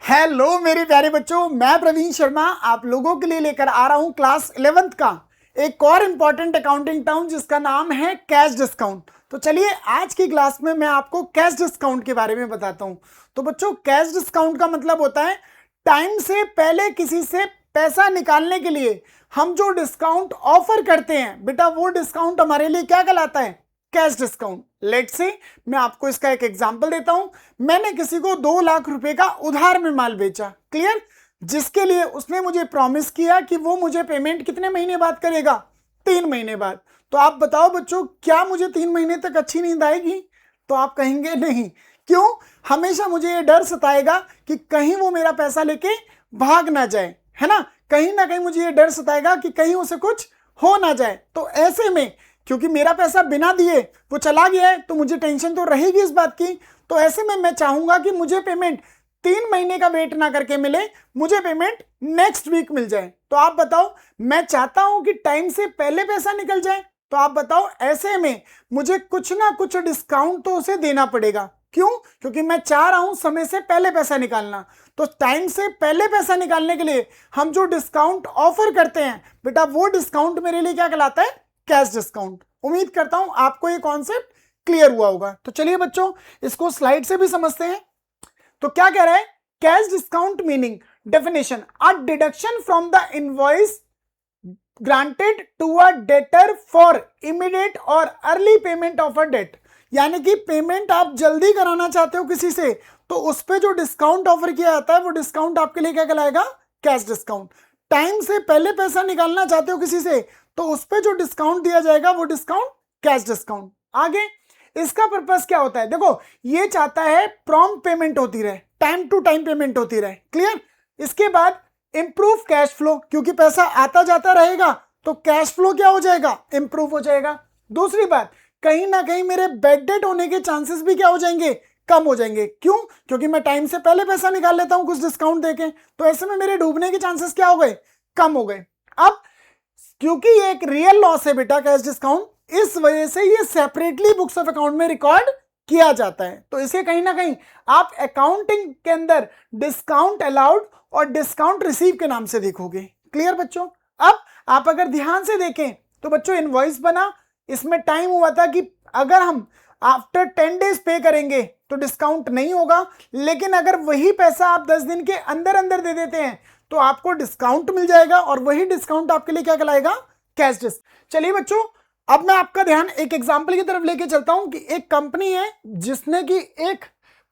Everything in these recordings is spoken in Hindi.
हेलो मेरे प्यारे बच्चों, मैं प्रवीण शर्मा आप लोगों के लिए लेकर आ रहा हूं क्लास 11th का एक और इंपॉर्टेंट अकाउंटिंग टर्म जिसका नाम है कैश डिस्काउंट। तो चलिए आज की क्लास में मैं आपको कैश डिस्काउंट के बारे में बताता हूं। तो बच्चों, कैश डिस्काउंट का मतलब होता है टाइम से पहले किसी से पैसा निकालने के लिए हम जो डिस्काउंट ऑफर करते हैं, बेटा वो डिस्काउंट हमारे लिए क्या कहलाता है? Cash discount. लेट्स से मैं आपको इसका एक एग्जांपल देता हूं। मैंने किसी को 2 लाख रुपए का उधार में माल बेचा, क्लियर, जिसके लिए उसने मुझे प्रॉमिस किया कि वो मुझे पेमेंट कितने महीने बाद करेगा? 3 महीने बाद। तो आप बताओ बच्चों, क्या मुझे 3 महीने तक अच्छी नींद आएगी? तो आप कहेंगे नहीं। क्यों? हमेशा मुझे ये डर सताएगा कि कहीं वो मेरा पैसा लेके भाग ना जाए, है ना कहीं मुझे ये डर सताएगा कि कहीं उसे कुछ हो ना जाए। तो ऐसे में क्योंकि मेरा पैसा बिना दिए वो चला गया है तो मुझे टेंशन तो रहेगी इस बात की। तो ऐसे में मैं चाहूंगा कि मुझे पेमेंट 3 महीने का वेट ना करके मिले, मुझे पेमेंट नेक्स्ट वीक मिल जाए। तो आप बताओ, मैं चाहता हूं कि टाइम से पहले पैसा निकल जाए। तो आप बताओ, ऐसे में मुझे कुछ ना कुछ डिस्काउंट तो उसे देना पड़ेगा। क्यों? क्योंकि मैं चाह रहा हूं समय से पहले पैसा निकालना। तो टाइम से पहले पैसा निकालने के लिए हम जो डिस्काउंट ऑफर करते हैं, बेटा वो डिस्काउंट मेरे लिए क्या कहलाता है? Cash discount. उम्मीद करता हूं आपको ये कॉन्सेप्ट क्लियर हुआ होगा। तो चलिए बच्चों, इसको स्लाइड से भी समझते हैं। तो क्या कह रहा है? Cash discount meaning definition, a deduction from the invoice granted to a debtor for immediate और early payment of a debt. यानी कि पेमेंट आप जल्दी कराना चाहते हो किसी से, तो उस पर जो डिस्काउंट ऑफर किया जाता है वो डिस्काउंट आपके लिए क्या कहलाएगा? Cash discount. टाइम से पहले पैसा निकालना चाहते हो किसी से, तो उस पर जो डिस्काउंट दिया जाएगा वो डिस्काउंट कैश डिस्काउंट। आगे इसका पर्पस क्या होता है? देखो, ये चाहता है प्रॉम्प्ट पेमेंट होती रहे, टाइम टू टाइम पेमेंट होती रहे, क्लियर। इसके बाद इंप्रूव कैश फ्लो, क्योंकि पैसा आता जाता रहेगा तो कैश फ्लो क्या हो जाएगा? इंप्रूव हो जाएगा। दूसरी बात, कहीं ना कहीं मेरे बैड डेट होने के चांसेस भी क्या हो जाएंगे? कम हो जाएंगे। क्यों? क्योंकि मैं टाइम से पहले पैसा निकाल लेता हूं कुछ डिस्काउंट देके, तो ऐसे में मेरे डूबने के चांसेस क्या हो गए? कम हो गए। अब क्योंकि ये एक रियल लॉस है बेटा कैश डिस्काउंट, इस वजह से ये सेपरेटली बुक्स ऑफ अकाउंट में रिकॉर्ड किया जाता है। तो इसे कहीं ना कहीं आप अकाउंटिंग के अंदर डिस्काउंट अलाउड और डिस्काउंट रिसीव के नाम से देखोगे। क्लियर बच्चों? अब आप अगर ध्यान से देखें तो बच्चों, इनवॉइस बना, इसमें टाइम हुआ था कि अगर हम आफ्टर 10 डेज पे करेंगे तो डिस्काउंट नहीं होगा, लेकिन अगर वही पैसा आप 10 दिन के अंदर अंदर दे देते हैं तो आपको डिस्काउंट मिल जाएगा, और वही डिस्काउंट आपके लिए क्या कहलाएगा? Cash discount. चलिए बच्चों, अब मैं आपका ध्यान एक एग्जांपल की तरफ लेके चलता हूं कि एक कंपनी है जिसने कि एक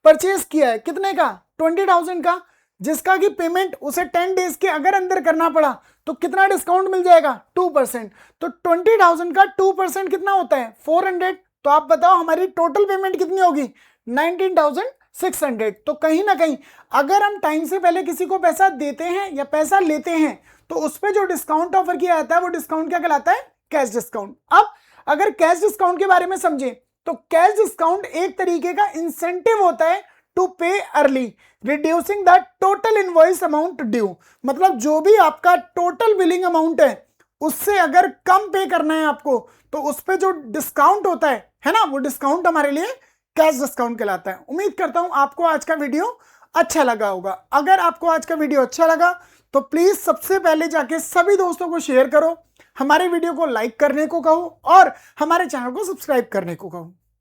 परचेज किया है, कितने का? 20,000 का, जिसका कि पेमेंट उसे 10 डेज के अगर अंदर करना पड़ा तो कितना डिस्काउंट मिल जाएगा? 2%। तो 20,000 का 2% कितना होता है? 400। तो आप बताओ हमारी टोटल पेमेंट कितनी होगी? 19,600। तो कहीं ना कहीं अगर हम टाइम से पहले किसी को पैसा देते हैं या पैसा लेते हैं तो उस पर जो डिस्काउंट ऑफर किया जाता है वो डिस्काउंट क्या कहलाता है? Cash discount. अब अगर कैश डिस्काउंट के बारे में समझें तो कैश डिस्काउंट एक तरीके का इंसेंटिव होता है टू पे early, reducing the total invoice amount due. मतलब जो भी आपका टोटल बिलिंग अमाउंट है उससे अगर कम पे करना है आपको, तो उस पर जो डिस्काउंट होता है ना, वो डिस्काउंट हमारे लिए कैश डिस्काउंट कहलाता है। उम्मीद करता हूं आपको आज का वीडियो अच्छा लगा होगा। अगर आपको आज का वीडियो अच्छा लगा तो प्लीज सबसे पहले जाके सभी दोस्तों को शेयर करो, हमारे वीडियो को लाइक करने को कहो और हमारे चैनल को सब्सक्राइब करने को कहो।